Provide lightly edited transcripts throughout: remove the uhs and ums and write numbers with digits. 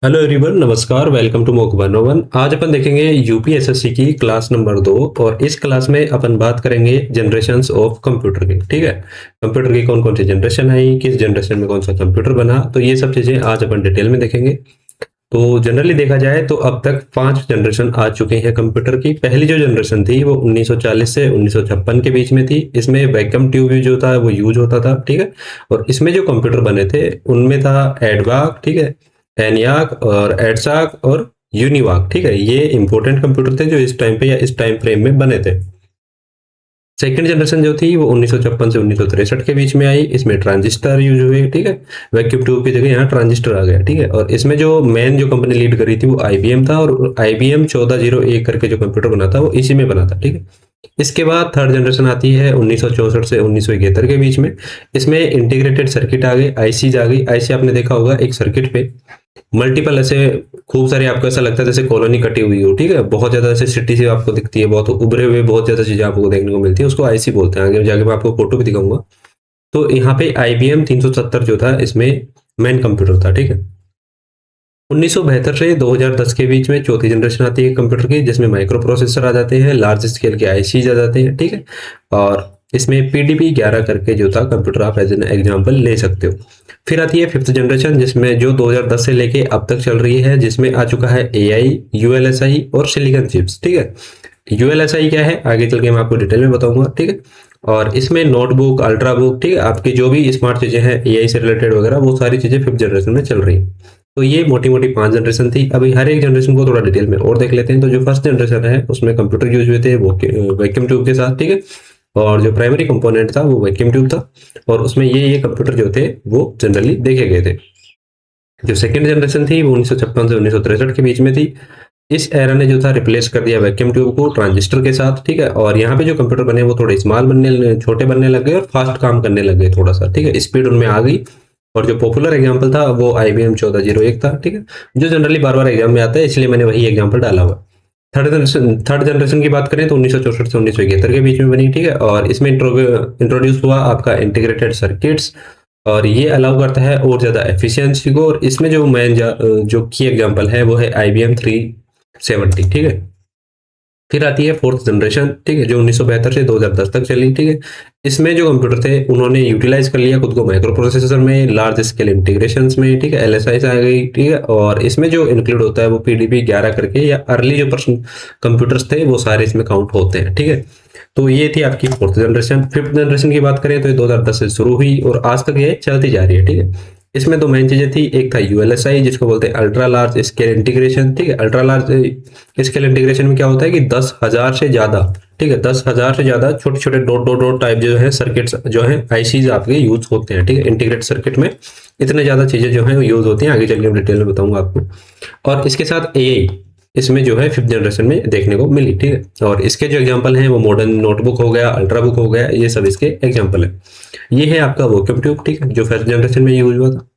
Hello everyone, नमस्कार। Welcome to mock 101। आज अपन देखेंगे यूपीएसएससी की क्लास नंबर 2 और इस क्लास में अपन बात करेंगे जनरेशंस ऑफ कंप्यूटर की। ठीक है, कंप्यूटर की कौन कौन सी जनरेशन आई, किस जनरेशन में कौन सा कंप्यूटर बना, तो ये सब चीजें आज अपन डिटेल में देखेंगे। तो जनरली देखा जाए तो अब तक 5 जनरेशन आ चुके हैं कंप्यूटर की। पहली जो जनरेशन थी वो 1940 से 1956 के बीच में थी। इसमें वैक्यूम ट्यूब जो था वो यूज होता था। ठीक है, और इसमें जो कंप्यूटर बने थे उनमें था एडवाक, ठीक है, एनियाक और एडसाक और यूनिवाक। ठीक है, ये इंपॉर्टेंट कंप्यूटर थे जो इस टाइम पे या इस टाइम फ्रेम में बने थे। सेकंड जनरेशन जो थी वो 1956 से 1963 के बीच में आई। इसमें ट्रांजिस्टर यूज हुए। ठीक है, वैक्यूम ट्यूब की जगह यहाँ ट्रांजिस्टर आ गया। ठीक है, और इसमें जो मेन जो कंपनी लीड करी थी वो आईबीएम था और आईबीएम 1401 करके जो कंप्यूटर बना था वो इसी में बना था। ठीक है, इसके बाद थर्ड जनरेशन आती है 1964 से 1971 के बीच में। इसमें इंटीग्रेटेड सर्किट आ गए, आईसी आ गई। आईसी आपने देखा होगा, एक सर्किट पे मल्टीपल ऐसे खूब सारे, आपको ऐसा लगता है जैसे कॉलोनी कटी हुई हो। ठीक है, बहुत ज्यादा ऐसे सिटी से आपको दिखती है, बहुत उभरे हुए बहुत ज्यादा चीजें आपको देखने को मिलती है, उसको आईसी बोलते हैं। आगे जाके मैं आपको फोटो भी दिखाऊंगा। तो यहाँ पे आईबीएम 370 जो था इसमें मेन कंप्यूटर था। ठीक है, 1972 से 2010 के बीच में चौथी जनरेशन आती है कंप्यूटर की, जिसमें माइक्रो प्रोसेसर आ जाते हैं, लार्ज स्केल के आईसी आ जाते हैं। ठीक है, और इसमें पीडीपी 11 करके जो था कंप्यूटर आप एज एन एग्जांपल ले सकते हो। फिर आती है फिफ्थ जनरेशन, जिसमें जो 2010 से लेके अब तक चल रही है, जिसमें आ चुका है एआई, यूएलएसआई और सिलिकॉन चिप्स। ठीक है, यूएलएसआई क्या है आगे चल के मैं आपको डिटेल में बताऊंगा। ठीक है, और इसमें नोटबुक, अल्ट्रा बुक, ठीक है, आपकी जो भी स्मार्ट चीजें हैं एआई से रिलेटेड वगैरह, वो सारी चीजें फिफ्थ जनरेशन में चल रही हैं। तो ये मोटी मोटी 5 जनरेशन थी। अभी हर एक जनरेशन को थोड़ा डिटेल में और देख लेते हैं। तो जो फर्स्ट जनरेशन है उसमें कंप्यूटर यूज हुए थे वो वैक्यूम ट्यूब के साथ। ठीक है, और जो प्राइमरी कंपोनेंट था वो वैक्यूम ट्यूब था, और उसमें ये कंप्यूटर जो थे वो जनरली देखे गए थे। जो सेकेंड जनरेशन थी वो 1956 से 1963 के बीच में थी। इस एरा ने जो था रिप्लेस कर दिया वैक्यूम ट्यूब को ट्रांजिस्टर के साथ। ठीक है, और यहाँ पे जो कंप्यूटर बने वो थोड़े स्मॉल बनने, छोटे बनने लग गए और फास्ट काम करने लग गए थोड़ा सा। ठीक है, स्पीड उनमें आ गई। और जो पॉपुलर एग्जांपल था वो आईबीएम 1401 था। ठीक है, जो जनरली बार बार एग्जाम में आता है, इसलिए मैंने वही एग्जांपल डाला हुआ। थर्ड जनरेशन की बात करें तो 1964 से 1971 के बीच में बनी। ठीक है, और इसमें इंट्रोड्यूस हुआ आपका इंटीग्रेटेड सर्किट्स, और ये अलाउ करता है और ज्यादा एफिशिएंसी को। और इसमें जो मेन जो की एग्जांपल है वो है आईबीएम 370। ठीक है, फिर आती है फोर्थ जनरेशन। ठीक है, जो 1972 से 2010 तक चली। ठीक है, इसमें जो कंप्यूटर थे उन्होंने यूटिलाइज कर लिया खुद को माइक्रो प्रोसेसर में, लार्ज स्केल इंटीग्रेशन में। ठीक है, एलएसआई आ गई। ठीक है, और इसमें जो इंक्लूड होता है वो पीडीपी 11 करके, या अर्ली जो पर्सन कंप्यूटर्स थे वो सारे इसमें काउंट होते हैं। ठीक है, तो ये थी आपकी फोर्थ जनरेशन। फिफ्थ जनरेशन की बात करें तो ये 2010 से शुरू हुई और आज तक ये चलती जा रही है। ठीक है, इसमें दो मेन चीजें थी, एक था यूएलएसआई जिसको बोलते हैं अल्ट्रा लार्ज स्केल इंटीग्रेशन। ठीक है, अल्ट्रा लार्ज स्केल इंटीग्रेशन में क्या होता है कि 10,000 से ज्यादा, ठीक है, 10,000 से ज्यादा छोटे छोटे डॉट डॉट डॉट टाइप जो है सर्किट्स जो है आईसीज आपके यूज होते हैं। ठीक है, इंटीग्रेट सर्किट में इतने ज्यादा चीजें जो है यूज होती हैं, आगे चल के डिटेल में बताऊंगा आपको। और इसके साथ एआई इसमें जो है फिफ्थ जनरेशन में देखने को मिली। ठीक है, और इसके जो एग्जांपल हैं वो मॉडर्न नोटबुक हो गया, अल्ट्रा बुक हो गया, ये सब इसके एग्जांपल है। ये है आपका वैक्यूम ट्यूब, ठीक है, जो फर्स्ट जनरेशन में यूज हुआ था।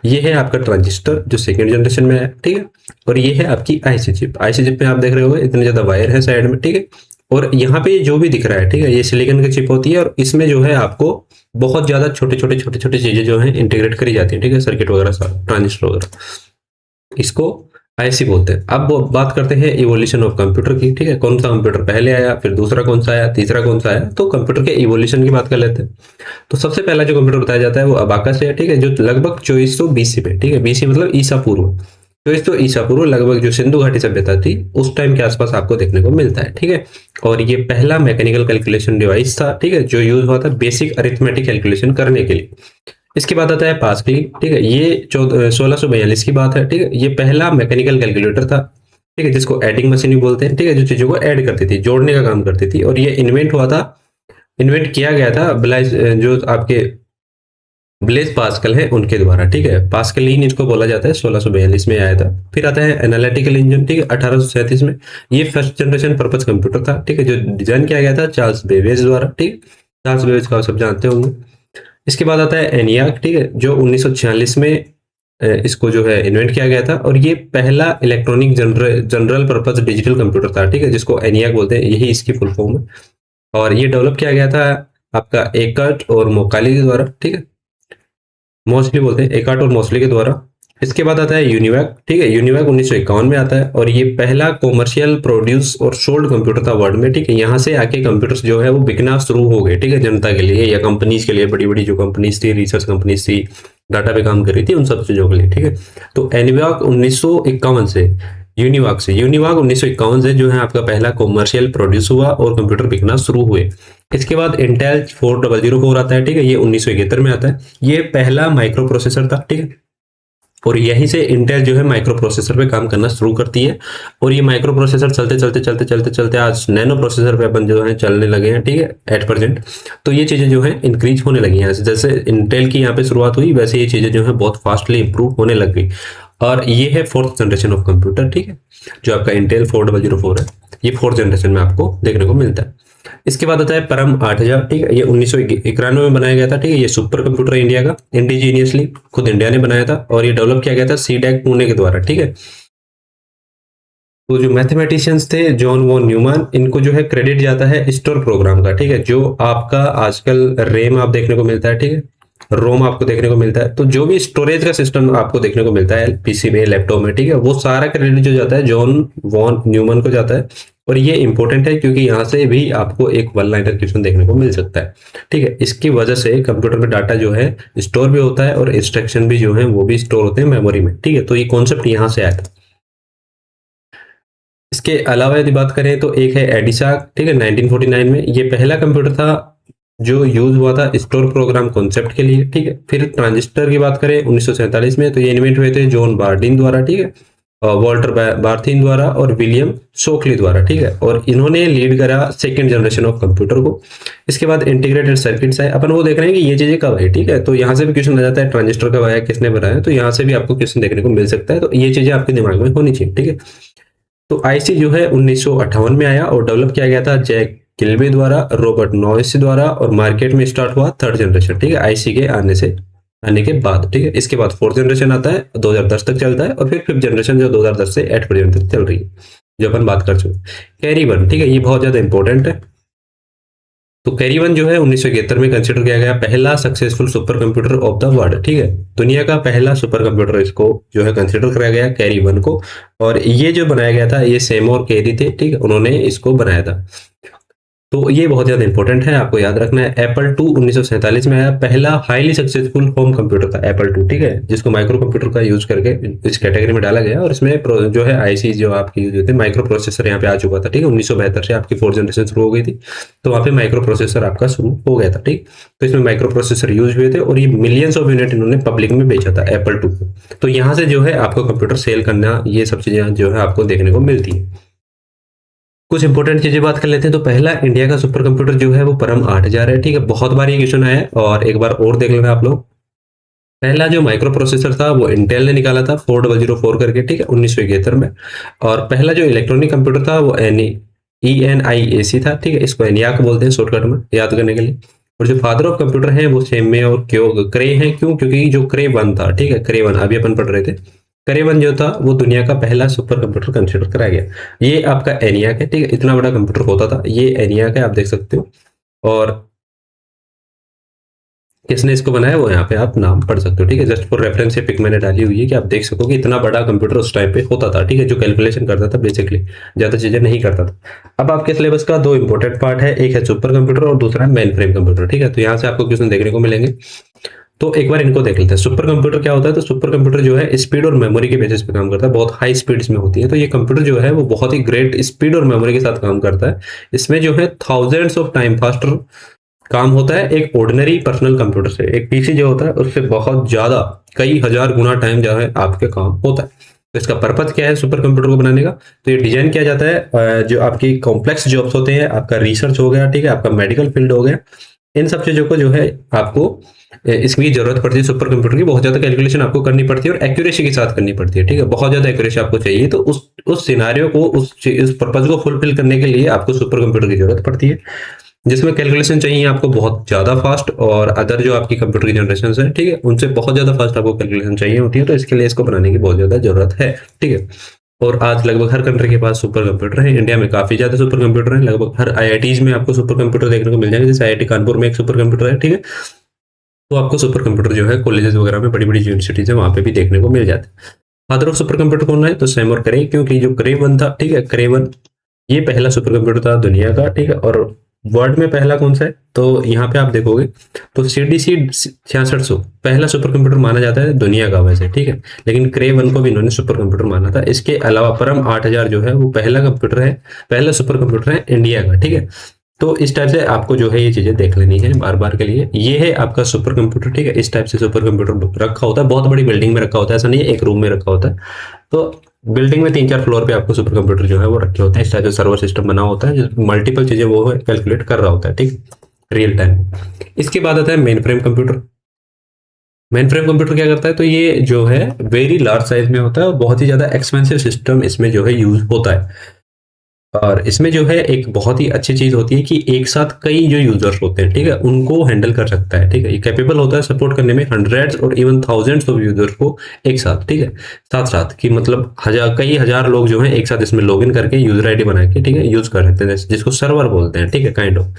ये है आपका ट्रांजिस्टर जो सेकंड जनरेशन में है। ठीक है, और ये है आपकी आईसी चिप। आईसी चिप में आप देख रहे हो इतने ज्यादा वायर है साइड में। ठीक है, और यहाँ पे जो भी दिख रहा है, ठीक है, ये सिलिकॉन की चिप होती है और इसमें जो है आपको बहुत ज्यादा छोटे छोटे चीजें जो है इंटीग्रेट करी जाती है। ठीक है, सर्किट वगैरह, ट्रांजिस्टर वगैरह, इसको आईसी बोलते हैं। अब वो बात करते हैं इवोल्यूशन ऑफ कंप्यूटर की। ठीक है, कौन सा कंप्यूटर पहले आया, फिर दूसरा कौन सा आया, तीसरा कौन सा आया, तो कंप्यूटर के इवोल्यूशन की बात कर लेते हैं। तो सबसे पहला जो कंप्यूटर बताया जाता है वो अबाकस है। ठीक है, जो लगभग 2400 बीसी पे, ठीक है, बीसी मतलब ईसा पूर्व, 2400 ईसा पूर्व लगभग जो सिंधु घाटी सभ्यता थी उस टाइम के आसपास आपको देखने को मिलता है। ठीक है, और ये पहला मैकेनिकल कैलकुलेशन डिवाइस था। ठीक है, जो यूज हुआ था बेसिक अरिथमेटिक कैलकुलेशन करने के लिए। इसके बाद आता है पास्कल। ठीक है, ये 1642 की बात है। ठीक है, ये पहला मैकेनिकल कैलकुलेटर था। ठीक है, जिसको एडिंग मशीन भी बोलते हैं। ठीक है, जो चीजों को ऐड करती थी, जोड़ने का काम करती थी, और ये इन्वेंट किया गया था ब्लाइस, जो आपके ब्लेज पास्कल है उनके द्वारा। ठीक है, पास्कलिन इसको बोला जाता है, 1642 में आया था। फिर आता है एनालिटिकल इंजन। ठीक है, 1837 में। ये फर्स्ट जनरेशन पर्पज कंप्यूटर था। ठीक है, जो डिजाइन किया गया था चार्ल्स बेबेज द्वारा। ठीक, चार्ल्स बेबेज का आप सब जानते होंगे। इसके बाद आता है एनियाक। ठीक है, जो 1946 में इसको जो है इन्वेंट किया गया था, और ये पहला electronic general purpose digital computer था। ठीक है, जिसको एनियाक बोलते हैं, यही इसकी फुल फॉर्म है। और ये डेवलप किया गया था आपका एकर्ट और मोकाली के द्वारा। ठीक है, मोस्टली बोलते हैं एकर्ट और मोस्टली के द्वारा। इसके बाद आता है यूनिवैक, ठीक है। यूनिवैक 1951 में आता है और ये पहला कॉमर्शियल प्रोड्यूस और सोल्ड कंप्यूटर था वर्ल्ड में, ठीक है। यहाँ से आके कंप्यूटर्स जो है वो बिकना शुरू हो गए, ठीक है, जनता के लिए या कंपनीज के लिए, बड़ी बड़ी जो कंपनीज थी, रिसर्च कंपनीज थी, डाटा पे काम कर रही थी, उन सब चीजों के लिए, ठीक है। तो एनिवॉक 1951 से, यूनिवॉक 1951 से जो है आपका पहला कॉमर्शियल प्रोड्यूस हुआ और कंप्यूटर बिकना शुरू हुए। इसके बाद इंटेल 4004 आता है, ठीक है, ये 1971 में आता है। ये पहला माइक्रो प्रोसेसर था, ठीक है, और यहीं से इंटेल जो है माइक्रो प्रोसेसर पे काम करना शुरू करती है। और ये माइक्रो प्रोसेसर चलते आज नैनो प्रोसेसर पे अपन जो है चलने लगे हैं, ठीक है, एट प्रेजेंट। तो ये चीजें जो है इंक्रीज होने लगी हैं, जैसे इंटेल की यहाँ पे शुरुआत हुई वैसे ये चीजें जो है बहुत फास्टली इंप्रूव होने लग गई। और ये है फोर्थ जनरेशन ऑफ कंप्यूटर, ठीक है, जो आपका इंटेल 4004 है, ये फोर्थ जनरेशन में आपको देखने को मिलता है। इसके बाद आता है परम 8000, ठीक है, ये 1991 में बनाया गया था, ठीक है। ये सुपर कंप्यूटर इंडिया का इंडिजीनियसली खुद इंडिया ने बनाया था और ये डेवलप किया गया था सीडैक पुणे के द्वारा, ठीक है। तो जो मैथमेटिशियंस थे जॉन वॉन न्यूमैन, इनको जो है क्रेडिट जाता है स्टोर प्रोग्राम का, ठीक है, जो आपका आजकल रैम आप देखने को मिलता है, ठीक है, रोम आपको देखने को मिलता है। तो जो भी स्टोरेज का सिस्टम आपको देखने को मिलता है पीसी में, लैपटॉप में, ठीक है, वो सारा क्रेडिट जो जाता है जॉन वॉन न्यूमैन को जाता है। और ये इंपॉर्टेंट है क्योंकि यहाँ से भी आपको एक वन लाइनर क्वेश्चन देखने को मिल सकता है, ठीक है। इसकी वजह से कंप्यूटर में डाटा जो है स्टोर भी होता है और इंस्ट्रक्शन भी जो है वो भी स्टोर होते हैं मेमोरी में, ठीक है। तो ये कॉन्सेप्ट यहाँ से आया था। इसके अलावा यदि बात करें तो एक है एडिसाक, ठीक है, 1949 में। ये पहला कंप्यूटर था जो यूज हुआ था स्टोर प्रोग्राम कॉन्सेप्ट के लिए, ठीक है। फिर ट्रांजिस्टर की बात करें 1947 में, तो ये इन्वेंट हुए थे जॉन बार्डिन द्वारा, ठीक है, वॉल्टर बार्थिन द्वारा और विलियम शोकली द्वारा, ठीक है। और इन्होंने लीड करा सेकंड जनरेशन ऑफ कंप्यूटर को। इसके बाद इंटीग्रेटेड सर्किट्स है, अपन वो देख रहे हैं कि ये चीजें कब आई, ठीक है। तो यहाँ से भी क्वेश्चन आ जाता है ट्रांजिस्टर कब आया, किसने बनाया, तो यहाँ से भी आपको क्वेश्चन देखने को मिल सकता है। तो ये चीजें आपके दिमाग में होनी चाहिए, ठीक है। तो आईसी जो है 1958 में आया और डेवलप किया गया था जैक किल्बे द्वारा, रॉबर्ट नॉइस द्वारा, और मार्केट में स्टार्ट हुआ थर्ड जनरेशन, ठीक है, आईसी के आने के बाद, ठीक है। इसके बाद फोर्थ जनरेशन आता है 2010 तक चलता है और फिर फिफ्थ जनरेशन जो 2010 से 8 प्रेजेंट तक चल रही है, जो अपन बात कर चुके। कैरी वन, ठीक है, ये बहुत ज्यादा इंपॉर्टेंट है। तो कैरी वन जो है 1971 में कंसिडर किया गया पहला successful super computer of the world, ठीक है, दुनिया का पहला सुपर कंप्यूटर इसको जो है कंसिडर किया गया कैरी वन को। और ये जो बनाया गया था ये सेमोर कैरी थे, ठीक है, उन्होंने इसको बनाया था। तो ये बहुत ज्यादा इंपॉर्टेंट है, आपको याद रखना है। एप्पल टू 1947 में आया, पहला हाईली सक्सेसफुल होम कंप्यूटर था एप्पल टू, ठीक है, जिसको माइक्रो कंप्यूटर का यूज करके इस कैटेगरी में डाला गया। और इसमें जो है आईसी जो आपकी यूज होते हैं, माइक्रो प्रोसेसर यहाँ पे आ चुका था, ठीक है, 1972 से आपकी फोर्थ जनरेशन शुरू हो गई थी, तो वहाँ पे माइक्रो प्रोसेसर आपका शुरू हो गया था, ठीक। तो इसमें माइक्रो प्रोसेसर यूज हुए थे और ये मिलियंस ऑफ यूनिट इन्होंने पब्लिक में बेचा था एप्पल टू को। तो यहाँ से जो है आपको कंप्यूटर सेल करना, ये सब चीजें जो है आपको देखने को मिलती है। कुछ इंपॉर्टेंट चीजें बात कर लेते हैं। तो पहला इंडिया का सुपर कंप्यूटर जो है वो परम 8000 है, ठीक है, बहुत बार ये क्वेश्चन आया है और एक बार और देख लेना आप लोग। पहला जो माइक्रो प्रोसेसर था वो इंटेल ने निकाला था 4004 करके, ठीक है, 1971 में। और पहला जो इलेक्ट्रॉनिक कंप्यूटर था वो ENIAC था, ठीक है, इसको एनियाक बोलते हैं शॉर्टकट में याद करने के लिए। और जो फादर ऑफ कंप्यूटर है वो सेमे और क्रे हैं, क्यों, क्योंकि जो क्रे वन था, ठीक है, क्रे वन अभी अपन पढ़ रहे थे, क्रे वन जो था वो दुनिया का पहला सुपर कंप्यूटर कंसिडर कराया गया। ये आपका एनियाक है, ठीक है, इतना बड़ा कंप्यूटर होता था, ये एनियाक है, आप देख सकते हो। और किसने इसको बनाया वो यहाँ पे आप नाम पढ़ सकते हो, ठीक है, जस्ट फॉर रेफरेंस ये पिक मैंने डाली हुई है कि आप देख सको कि इतना बड़ा कंप्यूटर उस टाइम पे होता था, ठीक है, जो कैलकुलेशन करता था बेसिकली, ज्यादा चीजें नहीं करता था। अब आपके सिलेबस का दो इंपॉर्टेंट पार्ट है, एक है सुपर कंप्यूटर और दूसरा है मेन फ्रेम कंप्यूटर, ठीक है। तो यहाँ से आपको क्वेश्चन देखने को मिलेंगे, तो एक बार इनको देख लेते हैं। सुपर कंप्यूटर क्या होता है, तो सुपर कंप्यूटर जो है स्पीड और मेमोरी के बेसिस पे काम करता है, बहुत हाई स्पीड्स में होती है। तो ये कंप्यूटर जो है वो बहुत ही ग्रेट स्पीड और मेमोरी के साथ काम करता है। इसमें जो है थाउजेंड्स ऑफ टाइम फास्टर काम होता है एक ऑर्डिनरी पर्सनल कंप्यूटर से। एक पीसी जो होता है उससे बहुत ज्यादा, कई हजार गुना टाइम जो है आपके काम होता है। तो इसका पर्पज क्या है सुपर कंप्यूटर को बनाने का, तो ये डिजाइन किया जाता है जो आपकी कॉम्प्लेक्स जॉब्स होते हैं, आपका रिसर्च हो गया, ठीक है, आपका मेडिकल फील्ड हो गया, इन सब चीजों को जो है आपको इसकी जरूरत पड़ती है। सुपर कंप्यूटर की बहुत ज्यादा कैलकुलेशन आपको करनी पड़ती है और एक्यूरेसी के साथ करनी पड़ती है, ठीक है, बहुत ज्यादा एक्यूरेसी आपको चाहिए। तो उस सिनारियो को, उस पर्पज को फुलफिल करने के लिए आपको सुपर कंप्यूटर की जरूरत पड़ती है, जिसमें कैलकुलेशन चाहिए आपको बहुत ज्यादा फास्ट, और अदर जो आपकी कंप्यूटर की जनरेशन है, ठीक है, उनसे बहुत ज्यादा फास्ट आपको कैलकुलेशन चाहिए होती है। तो इसके लिए इसको बनाने की बहुत ज्यादा जरूरत है, ठीक है। और आज लगभग हर कंट्री के पास सुपर कंप्यूटर है, इंडिया में काफी ज्यादा सुपर कंप्यूटर है, लगभग हर आईआईटीज में आपको सुपर कंप्यूटर देखने को मिल जाएंगे, जैसे आईआईटी कानपुर में एक सुपर कंप्यूटर है, ठीक है। तो आपको सुपर कंप्यूटर जो है कॉलेजेस वगैरह में, बड़ी बड़ी यूनिवर्सिटीज है वहां पे भी देखने को मिल जाता है। फादर ऑफ सुपर कंप्यूटर कौन है? तो सैम और क्रे, क्योंकि जो क्रे वन था, ठीक है, क्रे वन ये पहला सुपर कंप्यूटर था दुनिया का, ठीक है। और वर्ल्ड में पहला कौन सा है? तो यहाँ पे आप देखोगे तो CDC 6600 पहला सुपर कंप्यूटर माना जाता है दुनिया का वैसे, ठीक है। लेकिन क्रे वन को भी इन्होंने सुपर कंप्यूटर माना था। इसके अलावा परम 8000 जो है वो पहला कंप्यूटर है, पहला सुपर कंप्यूटर है इंडिया का, ठीक है। तो इस टाइप से आपको जो है ये चीजें देख लेनी है बार बार के लिए। ये है आपका सुपर कंप्यूटर, ठीक है। इस टाइप से सुपर कंप्यूटर रखा होता है, बहुत बड़ी बिल्डिंग में रखा होता है, ऐसा नहीं है एक रूम में रखा होता है। तो बिल्डिंग में 3-4 फ्लोर पे आपको सुपर कंप्यूटर जो है वो रखे होते हैं। इस टाइप से सर्वर सिस्टम बना होता है जो मल्टीपल चीजें वो कैलकुलेट कर रहा होता है, ठीक, रियल टाइम। इसके बाद आता है main frame computer. Main frame computer क्या करता है? तो ये जो है वेरी लार्ज साइज में होता है और बहुत ही ज्यादा एक्सपेंसिव सिस्टम इसमें जो है यूज होता है। और इसमें जो है एक बहुत ही अच्छी चीज होती है कि एक साथ कई जो यूजर्स होते हैं, ठीक है, उनको हैंडल कर सकता है, ठीक है। ये कैपेबल होता है सपोर्ट करने में हंड्रेड्स और इवन थाउजेंड्स ऑफ यूजर्स को एक साथ, ठीक है। साथ साथ कि मतलब कई हजार लोग जो है एक साथ इसमें लॉग इन करके यूजर आईडी बना के, ठीक है, यूज कर सकते हैं, जिसको सर्वर बोलते हैं, ठीक है, काइंड ऑफ।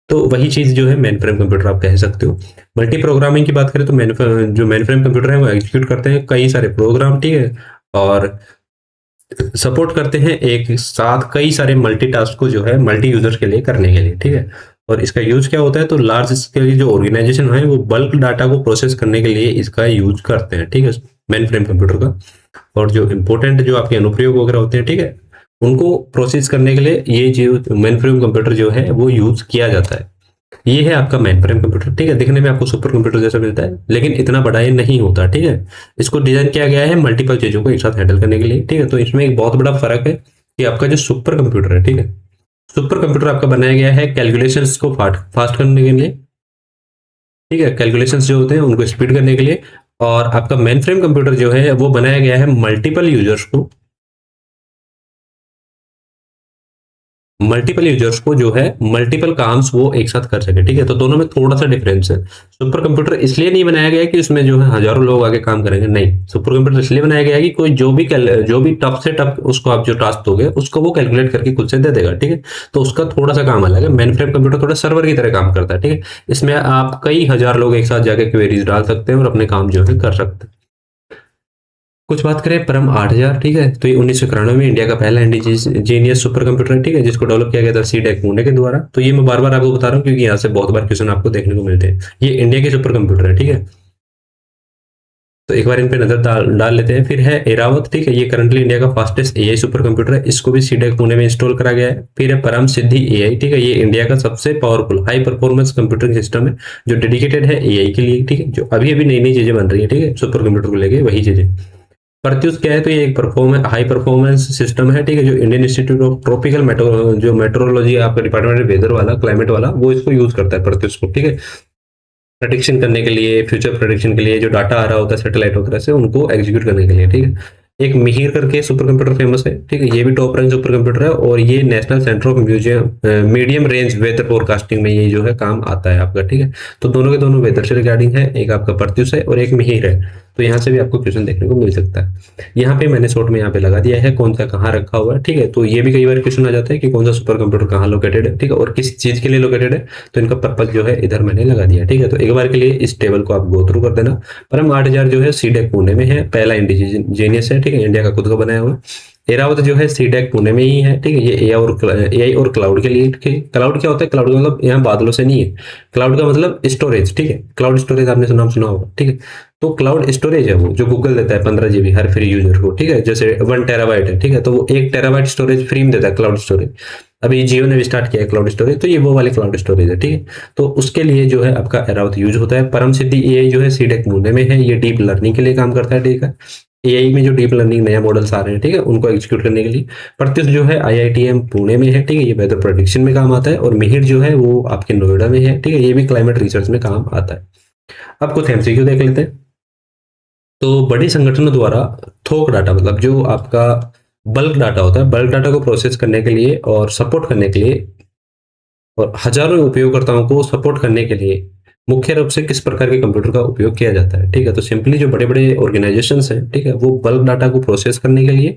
तो वही चीज जो है मेन फ्रेम कंप्यूटर आप कह सकते हो। मल्टी प्रोग्रामिंग की बात करें तो जो मेन फ्रेम कंप्यूटर है वो एग्जीक्यूट करते हैं कई सारे प्रोग्राम, ठीक है। और सपोर्ट करते हैं एक साथ कई सारे मल्टीटास्क को जो है मल्टी यूजर के लिए करने के लिए, ठीक है। और इसका यूज क्या होता है? तो लार्ज स्केल जो ऑर्गेनाइजेशन है वो बल्क डाटा को प्रोसेस करने के लिए इसका यूज करते हैं, ठीक है, मेन फ्रेम कंप्यूटर का। और जो इंपॉर्टेंट जो आपके अनुप्रयोग वगैरह होते हैं, ठीक है, उनको प्रोसेस करने के लिए ये जो मेन फ्रेम कंप्यूटर जो है वो यूज किया जाता है। ये है आपका मेन फ्रेम कंप्यूटर, ठीक है। दिखने में आपको सुपर कंप्यूटर जैसा मिलता है लेकिन इतना बड़ा ये नहीं होता, ठीक है। इसको डिजाइन किया गया है मल्टीपल चीजों को एक साथ हैंडल करने के लिए, ठीक है। तो इसमें एक बहुत बड़ा फर्क है कि आपका जो सुपर कंप्यूटर है, ठीक है, सुपर कंप्यूटर आपका बनाया गया है कैलकुलेशंस को फास्ट करने के लिए, ठीक है, कैलकुलेशंस जो होते हैं उनको स्पीड करने के लिए। और आपका मेन फ्रेम कंप्यूटर जो है वो बनाया गया है मल्टीपल यूजर्स को, मल्टीपल यूजर्स को जो है मल्टीपल काम्स वो एक साथ कर सके, ठीक है। तो दोनों में थोड़ा सा डिफरेंस है। सुपर कंप्यूटर इसलिए नहीं बनाया गया कि उसमें जो है हजारों लोग आगे काम करेंगे, नहीं। सुपर कंप्यूटर इसलिए बनाया गया है कि कोई जो भी टफ से टफ उसको आप जो टास्क दोगे उसको वो कैलकुलेट करके खुद से दे देगा, ठीक है। तो उसका थोड़ा सा काम अलग है। मेन फ्रेम कंप्यूटर थोड़ा सर्वर की तरह काम करता है, ठीक है। इसमें आप कई हजार लोग एक साथ जाके क्वेरीज डाल सकते हैं और अपने काम जो है कर सकते हैं। कुछ बात करें परम 8000, ठीक है, तो ये 1991 में इंडिया का पहला इंडिजीनियस सुपर कंप्यूटर है, ठीक है, जिसको डेवलप किया गया था सीडेक पुणे के द्वारा। तो ये मैं बार बार आपको बता रहा हूँ क्योंकि यहाँ से बहुत बार क्वेश्चन आपको देखने को मिलते हैं। ये इंडिया के सुपर कंप्यूटर है, ठीक है। तो एक बार इन पे नजर डाल लेते हैं। फिर है एरावत, ठीक है, ये करंटली इंडिया का फास्टेस्ट एआई सुपर कंप्यूटर है, इसको भी सीडेक पुणे में इंस्टॉल करा गया है। फिर है परम सिद्धि एआई, ठीक है, ये इंडिया का सबसे powerful high performance computing system है जो डेडिकेटेड है एआई के लिए, ठीक है, जो अभी अभी नई नई चीजें बन रही है, ठीक है, सुपर कंप्यूटर को लेके वही चीजें। प्रत्युष क्या है? तो ये एक हाई परफॉर्मेंस सिस्टम है, ठीक है, जो इंडियन इंस्टीट्यूट ऑफ ट्रॉपिकल जो मेट्रोलॉजी आपका डिपार्टमेंट है, वेदर वाला, क्लाइमेट वाला, वो इसको यूज करता है प्रत्युष को, ठीक है, प्रेडिक्शन करने के लिए, फ्यूचर प्रेडिक्शन के लिए, जो डाटा आ रहा होता है सैटेलाइट वगैरह से उनको एग्जीक्यूट करने के लिए, ठीक है। एक मिहिर करके सुपर कंप्यूटर फेमस है, ठीक है, ये भी टॉप रैंक सुपर कंप्यूटर है और ये national centre of museum medium range weather forecasting में ये जो है काम आता है आपका, ठीक है। तो दोनों के दोनों वेदर से रिगार्डिंग है, एक आपका प्रत्युष है और एक मिहिर है। तो यहाँ से भी आपको क्वेश्चन देखने को मिल सकता है। यहाँ पे मैंने शॉर्ट में यहाँ पे लगा दिया है कौन सा कहाँ रखा हुआ है, ठीक है। तो ये भी कई बार क्वेश्चन आ जाता है कि कौन सा सुपर कंप्यूटर कहाँ लोकेटेड है, ठीक है, और किस चीज के लिए लोकेटेड है। तो इनका पर्पज जो है इधर मैंने लगा दिया, ठीक है। तो एक बार के लिए इस टेबल को आप गो थ्रू कर देना। परम 8000 जो है सीडेक पुणे में है, पहला इंडिजीनियस है, ठीक है, इंडिया का खुद का बनाया हुआ। एरावत जो है सीडेक पुणे में ही है, ठीक है, ये एआई और क्लाउड के लिए। क्लाउड क्या होता है? क्लाउड का मतलब यहाँ बादलों से नहीं है, क्लाउड का मतलब स्टोरेज, ठीक है, क्लाउड स्टोरेज आपने नाम सुना होगा, ठीक है। तो क्लाउड स्टोरेज है वो जो गूगल देता है 15 जीबी हर फ्री यूजर को, ठीक है, जैसे 1 टेराबाइट है, ठीक है, तो वो 1 टेराबाइट स्टोरेज फ्री में देता है क्लाउड स्टोरेज। अभी जियो ने भी स्टार्ट किया है क्लाउड स्टोरेज, तो ये वो वाले क्लाउड स्टोरेज है, ठीक है। तो उसके लिए जो है आपका एरावत यूज होता है। परम सिद्धि एआई जो है सीडेक पुणे में है, ये डीप लर्निंग के लिए काम करता है, ठीक है, एआई में जो डीप लर्निंग नया मॉडल्स आ रहे हैं, ठीक है, उनको एग्जीक्यूट करने के लिए। प्रत्युष जो है आईआईटीएम पुणे में है, ठीक है, ये वेदर प्रेडिक्शन में काम आता है। और मिहिर जो है वो आपके नोएडा में है, ठीक है, ये भी क्लाइमेट रिसर्च में काम आता है। अब कुछ एमसीक्यू देख लेते हैं। तो बड़ी संगठनों द्वारा थोक डाटा, मतलब जो आपका बल्क डाटा होता है, बल्क डाटा को प्रोसेस करने के लिए और सपोर्ट करने के लिए और हजारों उपयोगकर्ताओं को सपोर्ट करने के लिए मुख्य रूप से किस प्रकार के कंप्यूटर का उपयोग किया जाता है, ठीक है। तो सिंपली जो बड़े बड़े ऑर्गेनाइजेशंस हैं, ठीक है, वो बल्क डाटा को प्रोसेस करने के लिए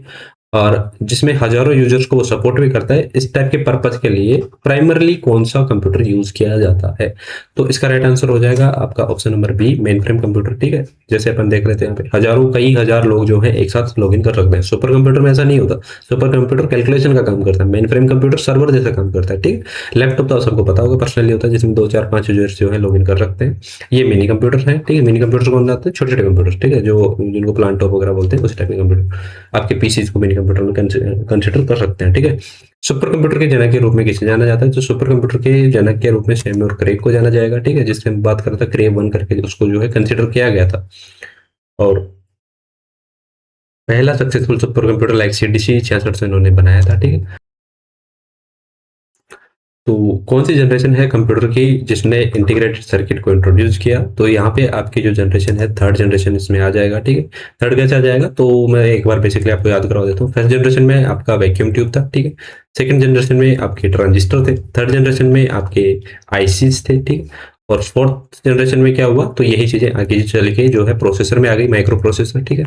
और जिसमें हजारों यूजर्स को वो सपोर्ट भी करता है। इस टाइप के पर्पज के लिए प्राइमरली कौन सा कंप्यूटर यूज किया जाता है? तो इसका राइट आंसर हो जाएगा आपका option number B, mainframe computer. ठीक है, जैसे अपन देख रहे थे यहाँ पे हजारों, कई हजार लोग जो है एक साथ लॉगिन कर सकते हैं। सुपर कंप्यूटर में ऐसा नहीं होता। सुपर कंप्यूटर कैलकुलेशन का काम करता है, मेन फ्रेम कंप्यूटर सर्वर जैसा काम करता है। ठीक, लैपटॉप तो सबको पता होगा पर्सनली होता है, जिसमें 2 4 5 यूजर्स जो है लॉगिन कर सकते हैं। ये मिनी कंप्यूटर है। ठीक है, मिनी कंप्यूटर कौन जाते हैं? छोटे छोटे कंप्यूटर। ठीक है, जो जिनको प्लांट टॉप वगैरह बोलते हैं, उस टाइप के कंप्यूटर आपके पीसीज को मिनी कंप्यूटर में कंसिडर कर सकते हैं। ठीक है, सुपर कंप्यूटर के जनक के रूप में किसे जाना जाता है? तो सुपर कंप्यूटर के जनक के रूप में सेम्योर क्रेग को जाना जाएगा। ठीक है, जिससे हम बात कर रहे थे क्रेग 1 करके, उसको जो है कंसिडर किया गया था। और पहला successful super computer like CDC 66 से इन्होंने बनाया था। ठीक है, तो कौन सी जनरेशन है कंप्यूटर की जिसने इंटीग्रेटेड सर्किट को इंट्रोड्यूस किया? तो यहाँ पे आपकी जो जनरेशन है, थर्ड जनरेशन इसमें आ जाएगा। ठीक है, थर्ड कैसे आ जाएगा? तो मैं एक बार बेसिकली आपको याद करवा देता हूँ। फर्स्ट जनरेशन में आपका वैक्यूम ट्यूब था। ठीक है, सेकंड जनरेशन में आपके ट्रांजिस्टर थे, थर्ड जनरेशन में आपके आईसीज थे। ठीक, और फोर्थ जनरेशन में क्या हुआ? तो यही चीजें आगे चल के जो है प्रोसेसर में आ गई, माइक्रो प्रोसेसर। ठीक है,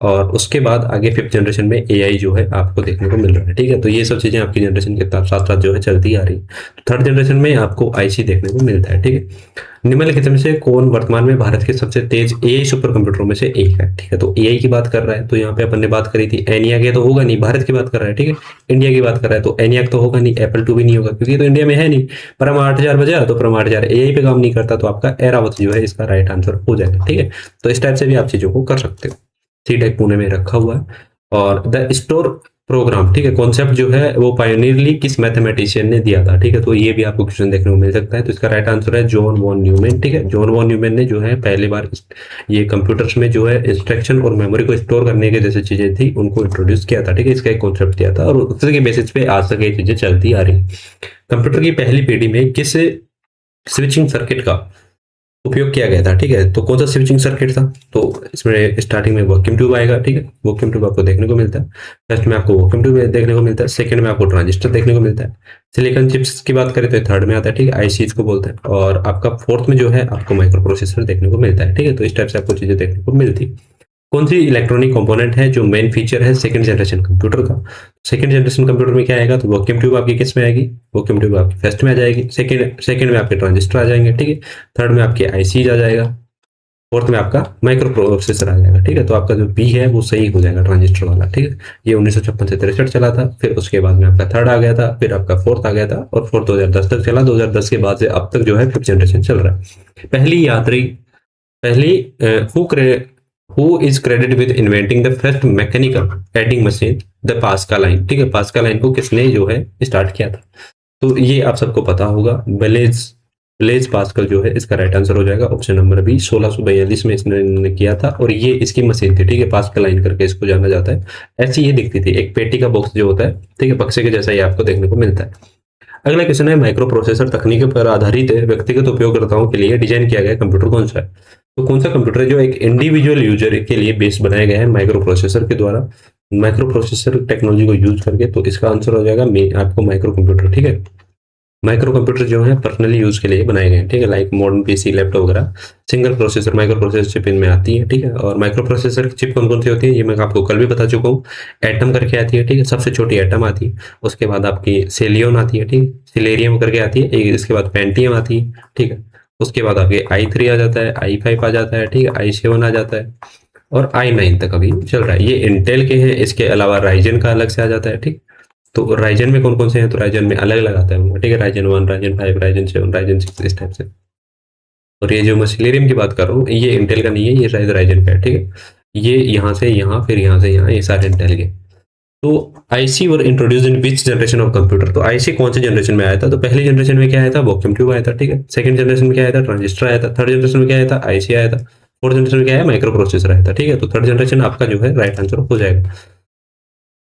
और उसके बाद आगे फिफ्थ जनरेशन में एआई जो है आपको देखने को मिल रहा है। ठीक है, तो ये सब चीजें आपकी जनरेशन के साथ साथ जो है चलती आ रही है। तो थर्ड जनरेशन में आपको आईसी देखने को मिलता है। ठीक है, निम्नलिखित में से कौन वर्तमान में भारत के सबसे तेज एआई सुपर कंप्यूटरों में से एक है? ठीक है, तो एआई की बात कर रहा है, तो यहाँ पे अपन ने बात करी थी एनियाक, ये तो होगा नहीं, भारत की बात कर रहा है। ठीक है, इंडिया की बात कर रहा है, तो एनियाक तो होगा नहीं, एप्पल 2 भी नहीं होगा, क्योंकि ये तो इंडिया में है नहीं। परम 8000 बजा, तो परम 8000 एआई पे काम नहीं करता, तो आपका एरावत जो है इसका राइट आंसर हो जाएगा। ठीक है, तो इस टाइप से भी आप चीजों को कर सकते हो। सी टेक पुणे में रखा हुआ है। और द स्टोर प्रोग्राम, ठीक है, कॉन्सेप्ट जो है वो पायोनियरली किस मैथमेटिशियन ने दिया था? ठीक है, तो ये भी आपको क्वेश्चन देखने को मिल सकता है। तो इसका राइट आंसर है जॉन वॉन न्यूमैन। ठीक है, जॉन वॉन न्यूमैन ने जो है पहली बार ये कंप्यूटर्स में जो है इंस्ट्रक्शन और मेमोरी को स्टोर करने के जैसे चीजें थी उनको इंट्रोड्यूस किया था। ठीक है, इसका एक कॉन्सेप्ट दिया था और उसके बेसिस पे आज तक ये चीजें चलती आ रही। कंप्यूटर की पहली पीढ़ी में किस स्विचिंग सर्किट का उपयोग किया गया था? ठीक है, तो कौन सा स्विचिंग सर्किट था? तो इसमें स्टार्टिंग में वैक्यूम ट्यूब आएगा। ठीक है, वैक्यूम ट्यूब आपको देखने को मिलता है। फर्स्ट में आपको वैक्यूम ट्यूब देखने को मिलता है, सेकंड में आपको ट्रांजिस्टर देखने को मिलता है। सिलिकॉन चिप्स की बात करें तो थर्ड में आता है। ठीक है, आईसी इसको बोलते हैं। और आपका फोर्थ में जो है आपको माइक्रो प्रोसेसर देखने को मिलता है। ठीक है, तो इस टाइप से आपको चीजें देखने को मिलती। कौन सी इलेक्ट्रॉनिक कंपोनेंट है जो मेन फीचर है सेकंड जनरेशन कंप्यूटर का? सेकंड जनरेशन कंप्यूटर में क्या आएगा? तो वैक्यूम ट्यूब आपकी किस में आएगी? वैक्यूम ट्यूब आपकी फर्स्ट में आ जाएगी। सेकंड में आपके ट्रांजिस्टर आ जाएंगे। ठीक है, थर्ड में आपके आईसी आ जाएगा, फोर्थ में आपका माइक्रो प्रोसेसर आ जाएगा। ठीक है, तो आपका जो बी है वो सही हो जाएगा, ट्रांजिस्टर वाला। ठीक है, ये 1956 से 63 चला था, फिर उसके बाद में आपका थर्ड आ गया था, फिर आपका फोर्थ आ गया था, और फोर्थ 2010 तक चला। 2010 के बाद से अब तक जो है फिफ्थ जनरेशन चल रहा है। पहली who is credit with inventing the first mechanical adding machine, the pascal line? ठीक है, पास्कल लाइन को किसने जो है स्टार्ट किया था? तो ये आप सबको पता होगा, ब्लेज ब्लेज पास्कल जो है इसका राइट आंसर हो जाएगा ऑप्शन नंबर बी। 1642 में इसने किया था और ये इसकी मशीन थी। ठीक है, पास्कल लाइन करके इसको जाना जाता है। ऐसी ये दिखती थी, एक पेटी का बॉक्स जो होता है, ठीक है, बक्से के जैसा ये आपको देखने को मिलता है। अगला क्वेश्चन है, माइक्रो प्रोसेसर तकनीक पर आधारित व्यक्तिगत उपयोगकर्ताओं के लिए डिजाइन किया गया कंप्यूटर कौन सा है? तो कौन सा कंप्यूटर है जो एक इंडिविजुअल यूजर के लिए बेस बनाया गया है माइक्रो प्रोसेसर के द्वारा, माइक्रो प्रोसेसर टेक्नोलॉजी को यूज करके? तो इसका आंसर हो जाएगा आपको माइक्रो कंप्यूटर। ठीक है, माइक्रो कंप्यूटर जो है पर्सनली यूज के लिए बनाए गए हैं। ठीक है, लाइक मॉडर्न पीसी, लैपटॉप वगैरह। Single processor micro processor chip इनमें आती है। ठीक है, और माइक्रो प्रोसेसर चिप कौन कौन सी होती है ये मैं आपको कल भी बता चुका हूँ। एटम करके आती है। ठीक है, सबसे छोटी एटम आती है। उसके बाद आपकी सेलियन आती है। ठीक है, सिलेरियम करके आती है। इसके बाद पेंटियम आती है। ठीक है, उसके बाद आपके i3 आ जाता है, i5 आ जाता है। ठीक है, i7 आ जाता है, और i9 तक अभी चल रहा है। ये इंटेल के हैं। इसके अलावा राइजन का अलग से आ जाता है। ठीक, तो राइजन में कौन कौन से हैं? तो राइजन में अलग अलग आता है उनका। ठीक है, राइजन 1, राइजन 5, राइजन 7, राइजन 6, इस टाइप से। और ये जो मैं सिलेरियम की बात कर रहा हूँ ये इंटेल का नहीं है, ये शायद राइजन का है। ठीक है, ये यहाँ से यहाँ, फिर यहाँ से यहाँ, ये सारे इंटेल के। तो IC were introduce in which generation of computer? तो आईसी कौन से जनरेशन में आया था? तो पहली जनरेशन में क्या आया था? वैक्यूम ट्यूब आया था। ठीक है, सेकंड जनरेशन में क्या आया था? ट्रांजिस्टर आया था। थर्ड जनरेशन में क्या आया था? आईसी आया था। फोर्थ जनरेशन में क्या आया? माइक्रो प्रोसेसर आया था। ठीक है, तो थर्ड जनरेशन आपका जो है राइट आंसर हो जाएगा।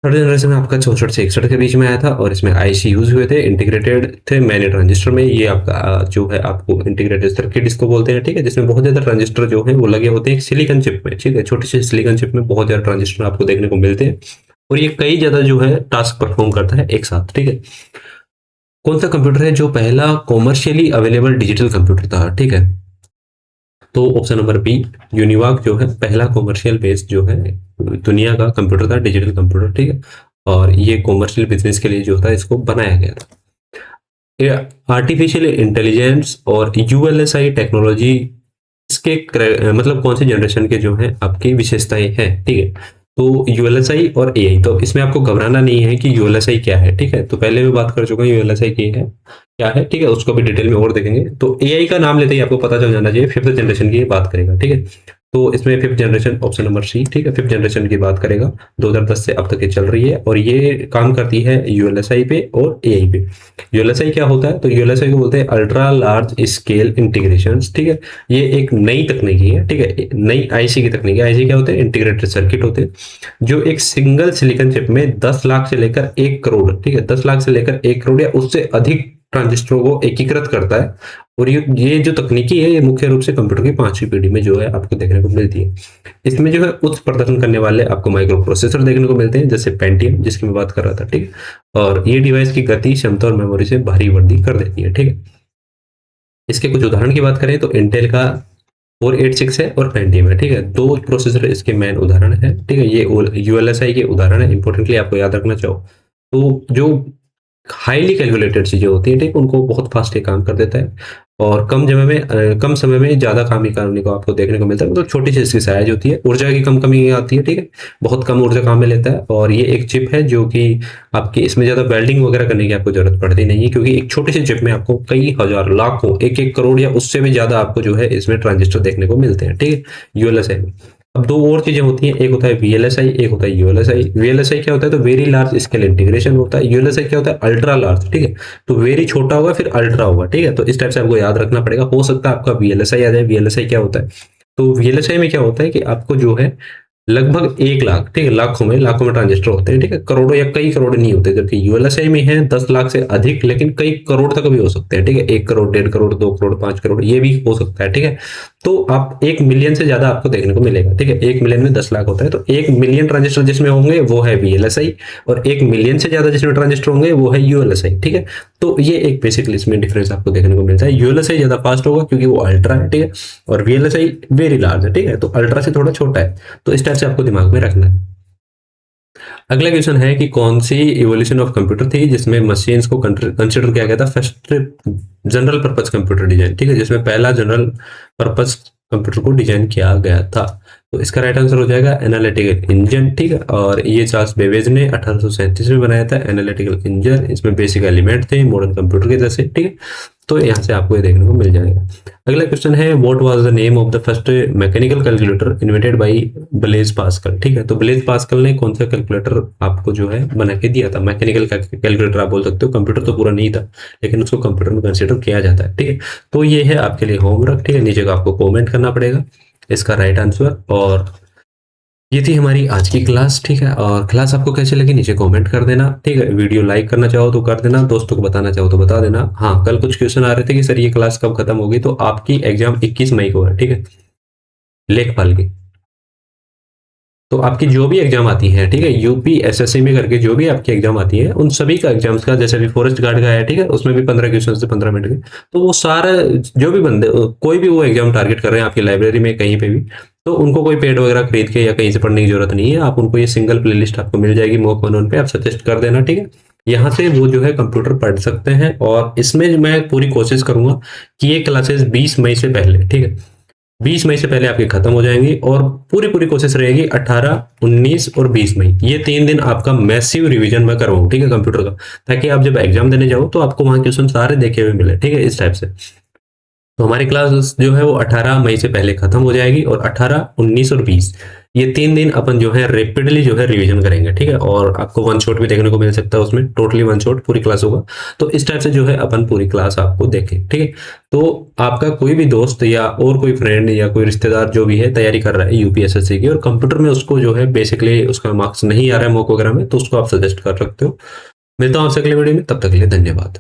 थर्ड जनरेशन में आपका 64 से 61 के बीच में आया था और इसमें आईसी यूज हुए थे, इंटीग्रेटेड थे मैनी ट्रांजिस्टर में। ये आपका जो है आपको इंटीग्रेटेड सर्किट इसको बोलते हैं। ठीक है, जिसमें बहुत ज्यादा ट्रांजिस्टर जो है वो लगे होते हैं सिलिकॉन चिप में। ठीक है, छोटी सी सिलिकॉन चिप में बहुत ज्यादा ट्रांजिस्टर आपको देखने को मिलते हैं और ये कई ज्यादा जो है टास्क परफॉर्म करता है एक साथ। ठीक है, कौन सा कंप्यूटर है जो पहला कॉमर्शियली अवेलेबल डिजिटल कंप्यूटर था? ठीक है, तो ऑप्शन नंबर बी, यूनिवाक जो है पहला कॉमर्शियल बेस्ड जो है दुनिया का कंप्यूटर था, डिजिटल कंप्यूटर। ठीक है, और ये कॉमर्शियल बिजनेस के लिए जो था इसको बनाया गया था। आर्टिफिशियल इंटेलिजेंस और यूएलएसआई टेक्नोलॉजी इसके मतलब कौन से जनरेशन के जो है आपकी विशेषताएं हैं, ठीक है। तो यूएलएसआई और एआई, तो इसमें आपको घबराना नहीं है कि यूएलएसआई क्या है, ठीक है। तो पहले मैं बात कर चुका हूँ यूएलएसआई क्या है, ठीक है, उसको भी डिटेल में और देखेंगे। तो एआई का नाम लेते ही आपको पता चल जाना चाहिए, फिफ्थ जनरेशन की बात करेगा, ठीक है। तो इसमें fifth generation option number C, ठीक है, फिफ्थ जनरेशन की बात करेगा। 2010 से अब तक ये चल रही है और ये काम करती है यूएलएसआई पे और एआई पे। यूएलएसआई क्या होता है, तो यूएलएसआई को बोलते हैं अल्ट्रा लार्ज स्केल इंटीग्रेशन, ठीक है। ये एक नई तकनीकी है, ठीक है, नई आईसी की तकनीक है। आईसी क्या होते हैं, इंटीग्रेटेड सर्किट होते हैं, जो एक सिंगल सिलिकॉन चिप में 10 लाख से लेकर 1 करोड़, ठीक है, 10 लाख से लेकर 1 करोड़ या उससे अधिक ट्रांजिस्टरों को एकीकृत करता है। और ये जो तकनीकी है, ये मुख्य रूप से कंप्यूटर की 5वीं पीढ़ी में जो है आपको देखने को मिलती है। इसमें जो है उच्च प्रदर्शन करने वाले आपको माइक्रो प्रोसेसर देखने को मिलते हैं, जैसे पेंटियम जिसकी मैं बात कर रहा था, ठीक है। और ये डिवाइस की गति, क्षमता और मेमोरी से भारी वृद्धि कर देती है, ठीक है। इसके कुछ उदाहरण की बात करें तो इंटेल का 486 है और पेंटियम है, ठीक है। 2 प्रोसेसर इसके मेन उदाहरण है, ठीक है। ये यूएलएसआई के उदाहरण है, इंपॉर्टेंटली आपको याद रखना चाहो तो जो हाईली कैलकुलेटेड चीजें होती हैं, ठीक, उनको बहुत फास्ट ये काम कर देता है और कम समय में ज्यादा काम ही करने को आपको देखने को मिलता है। मतलब छोटी सी इसकी साइज होती है, ऊर्जा की कम कमी आती है, ठीक है, बहुत कम ऊर्जा काम में लेता है। और ये एक चिप है जो कि आपकी इसमें ज्यादा वेल्डिंग वगैरह करने की आपको जरूरत पड़ती नहीं है, क्योंकि एक छोटी सी चिप में आपको कई हजार, लाखों, 1-1 करोड़ या उससे भी ज्यादा आपको जो है इसमें ट्रांजिस्टर देखने को मिलते हैं, ठीक है, यूएलएसआई में। अब 2 और चीजें होती हैं, एक होता है वीएलएसआई, एक होता है यूएलएसआई। वीएलएसआई क्या होता है, तो वेरी लार्ज स्केल इंटीग्रेशन होता है। यूएलएसआई क्या होता है, अल्ट्रा लार्ज, ठीक है। तो वेरी छोटा होगा फिर अल्ट्रा होगा, ठीक है। तो इस टाइप से आपको याद रखना पड़ेगा। हो सकता है आपका वीएलएसआई आ जाए। वीएलएसआई क्या होता है, तो वीएलएसआई में क्या होता है कि आपको जो है लगभग 1 लाख, ठीक है, लाखों में ट्रांजिस्टर होते हैं, ठीक है, करोड़ों या कई करोड़ नहीं होते। जबकि यूएलएसआई में है 10 लाख से अधिक, लेकिन कई करोड़ तक भी हो सकते हैं, ठीक है, 1 करोड़, 1.5 करोड़, 2 करोड़, 5 करोड़, ये भी हो सकता है, ठीक है। तो आप 1 मिलियन से ज्यादा आपको देखने को मिलेगा, ठीक है। 1 मिलियन में 10 लाख होता है, तो 1 मिलियन ट्रांजिस्टर जिसमें होंगे वो है वीएलएसआई, और 1 मिलियन से ज्यादा जिसमें ट्रांजिस्टर होंगे वो है यूएलएसआई, ठीक है। तो ये एक बेसिकली इसमें डिफरेंस आपको देखने को मिलता है। यूएलएसआई ज्यादा फास्ट होगा क्योंकि वो अल्ट्रा है, ठीक है, और वीएलएसआई वेरी लार्ज है, ठीक है, तो अल्ट्रा से थोड़ा छोटा है। तो इस टाइप से आपको दिमाग में रखना है। अगला क्वेश्चन है कि कौन सी इवोल्यूशन ऑफ कंप्यूटर थी जिसमें मशीन्स को कंसिडर किया गया था first general purpose computer design, ठीक है, जिसमें पहला जनरल पर्पस कंप्यूटर को डिजाइन किया गया था। तो इसका राइट आंसर हो जाएगा एनालिटिकल इंजन, ठीक है। और ये चार्ल्स बेबेज ने 1837 में बनाया था एनालिटिकल इंजन। इसमें बेसिक एलिमेंट थे मॉडर्न कंप्यूटर के जैसे, ठीक है। तो यहाँ से आपको ये देखने को मिल जाएगा। अगला क्वेश्चन है what was the name of the first mechanical calculator invented by Blaise Pascal, ठीक है। तो ब्लेज पास्कल ने कौन सा कैलकुलेटर आपको जो है बना के दिया था, मैकेनिकल कैलकुलेटर आप बोल सकते हो, कंप्यूटर तो पूरा नहीं था लेकिन उसको कंप्यूटर में कंसिडर किया जाता है, ठीक है। तो ये है आपके लिए होमवर्क, ठीक है, नीचे का आपको कॉमेंट करना पड़ेगा इसका राइट आंसर। और ये थी हमारी आज की क्लास, ठीक है। और क्लास आपको कैसे लगी नीचे कमेंट कर देना, ठीक है। वीडियो लाइक करना चाहो तो कर देना, दोस्तों को बताना चाहो तो बता देना। हाँ, कल कुछ क्वेश्चन आ रहे थे कि सर ये क्लास कब खत्म होगी, तो आपकी एग्जाम 21 मई को है, ठीक है, लेखपाल की। तो आपकी जो भी एग्जाम आती है, ठीक है, यूपी एसएससी में करके जो भी आपकी एग्जाम आती है, उन सभी का एग्जाम्स का, जैसे अभी फॉरेस्ट गार्ड का है, ठीक है, उसमें भी 15 क्वेश्चन से 15 मिनट के, तो वो सारा जो भी बंदे कोई भी वो एग्जाम टारगेट कर रहे हैं आपकी लाइब्रेरी में कहीं पे भी, तो उनको कोई पेड वगैरह खरीद के या कहीं से पढ़ने की जरूरत नहीं है। आप उनको ये सिंगल प्लेलिस्ट आपको मिल जाएगी मॉक 1 पे, आप सजेस्ट कर देना, ठीक है। यहाँ से वो जो है कंप्यूटर पढ़ सकते हैं। और इसमें मैं पूरी कोशिश करूंगा कि ये क्लासेस 20 मई से पहले, ठीक है, 20 मई से पहले आपकी खत्म हो जाएंगी। और पूरी कोशिश रहेगी 18, 19 और 20 मई, ये 3 दिन आपका मैसिव रिवीजन मैं करवाऊँ, ठीक है, कंप्यूटर का, ताकि आप जब एग्जाम देने जाओ तो आपको वहां क्वेश्चन सारे देखे हुए मिले, ठीक है, इस टाइप से। तो हमारी क्लास जो है वो 18 मई से पहले खत्म हो जाएगी, और 18, 19 और 20 ये 3 दिन अपन जो है रैपिडली जो है रिवीजन करेंगे, ठीक है। और आपको 1 शॉट भी देखने को मिल सकता है उसमें, टोटली 1 शॉट पूरी क्लास होगा। तो इस टाइप से जो है अपन पूरी क्लास आपको देखें, ठीक है। तो आपका कोई भी दोस्त या और कोई फ्रेंड या कोई रिश्तेदार जो भी है तैयारी कर रहा है यूपीएसएससी की, और कंप्यूटर में उसको जो है बेसिकली उसका मार्क्स नहीं आ रहा है मॉक वगैरह में, तो उसको आप सजेस्ट कर सकते हो। मिलता हूँ आपसे अगले वीडियो में, तब तक के लिए धन्यवाद।